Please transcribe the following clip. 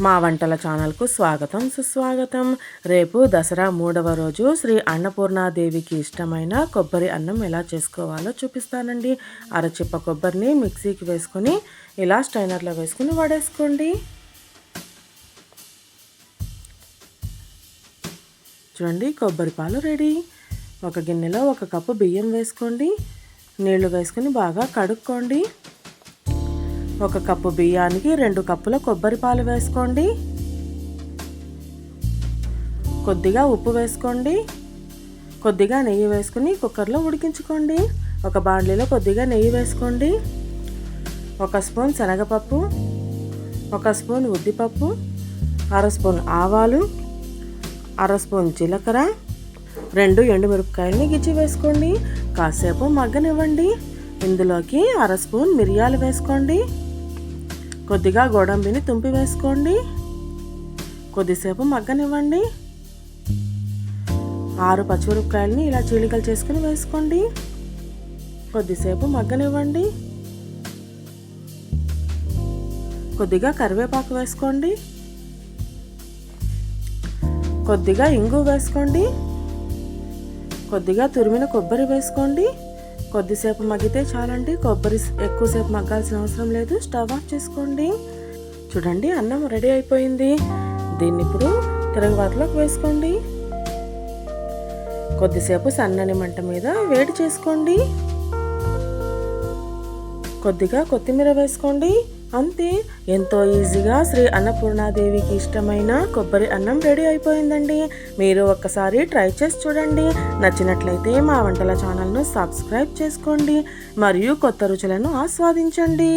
మా వంటల ఛానల్కు స్వాగతం సుస్వాగతం. రేపు దసరా 3వ రోజు శ్రీ అన్నపూర్ణాదేవికి ఇష్టమైన కొబ్బరి అన్నం ఎలా చేసుకోవాలో చూపిస్తానండి. అరచిప్ప కొబ్బరిని మిక్సీకి వేసుకొని ఇలా స్ట్రైనర్లో వేసుకొని వడేసుకోండి. చూడండి, కొబ్బరి పాలు రెడీ. ఒక గిన్నెలో 1 కప్పు బియ్యం వేసుకోండి. నీళ్లు వేసుకొని బాగా కడుక్కోండి. 1 కప్పు బియ్యానికి 2 కప్పుల కొబ్బరి పాలు వేసుకోండి. కొద్దిగా ఉప్పు వేసుకోండి. కొద్దిగా నెయ్యి వేసుకుని కుక్కర్లో ఉడికించుకోండి. ఒక బాండ్లీలో కొద్దిగా నెయ్యి వేసుకోండి. 1 స్పూన్ శనగపప్పు, 1 స్పూన్ ఉద్దిపప్పు, 1/2 స్పూన్ ఆవాలు, 1/2 స్పూన్ జీలకర్ర, 2 ఎండుమిరపకాయలని గిచ్చి వేసుకోండి. కాసేపు మగ్గనివ్వండి. ఇందులోకి 1/2 స్పూన్ మిరియాలు వేసుకోండి. కొద్దిగా గోడంబిని తుంపి వేసుకోండి. కొద్దిసేపు మగ్గనివ్వండి. 6 పచ్చిమిరపకాయలని ఇలా చీలికలు చేసుకుని వేసుకోండి. కొద్దిసేపు మగ్గనివ్వండి. కొద్దిగా కరివేపాకు వేసుకోండి. కొద్దిగా ఇంగు వేసుకోండి. కొద్దిగా తురిమిన కొబ్బరి వేసుకోండి. కొద్దిసేపు మగ్గితే చాలండి. కొబ్బరి ఎక్కువసేపు మగ్గాల్సిన అవసరం లేదు. స్టవ్ ఆఫ్ చేసుకోండి. చూడండి, అన్నం రెడీ అయిపోయింది. దీన్ని ఇప్పుడు తిరగబాతులోకి వేసుకోండి. కొద్దిసేపు సన్నని మంట మీద వేడి చేసుకోండి. కొద్దిగా కొత్తిమీర వేసుకోండి. అంతే, ఎంతో ఈజీగా శ్రీ అన్నపూర్ణాదేవికి ఇష్టమైన కొబ్బరి అన్నం రెడీ అయిపోయిందండి. మీరు ఒక్కసారి ట్రై చేసి చూడండి. నచ్చినట్లయితే మా వంటల ఛానల్ను సబ్స్క్రైబ్ చేసుకోండి మరియు కొత్త రుచులను ఆస్వాదించండి.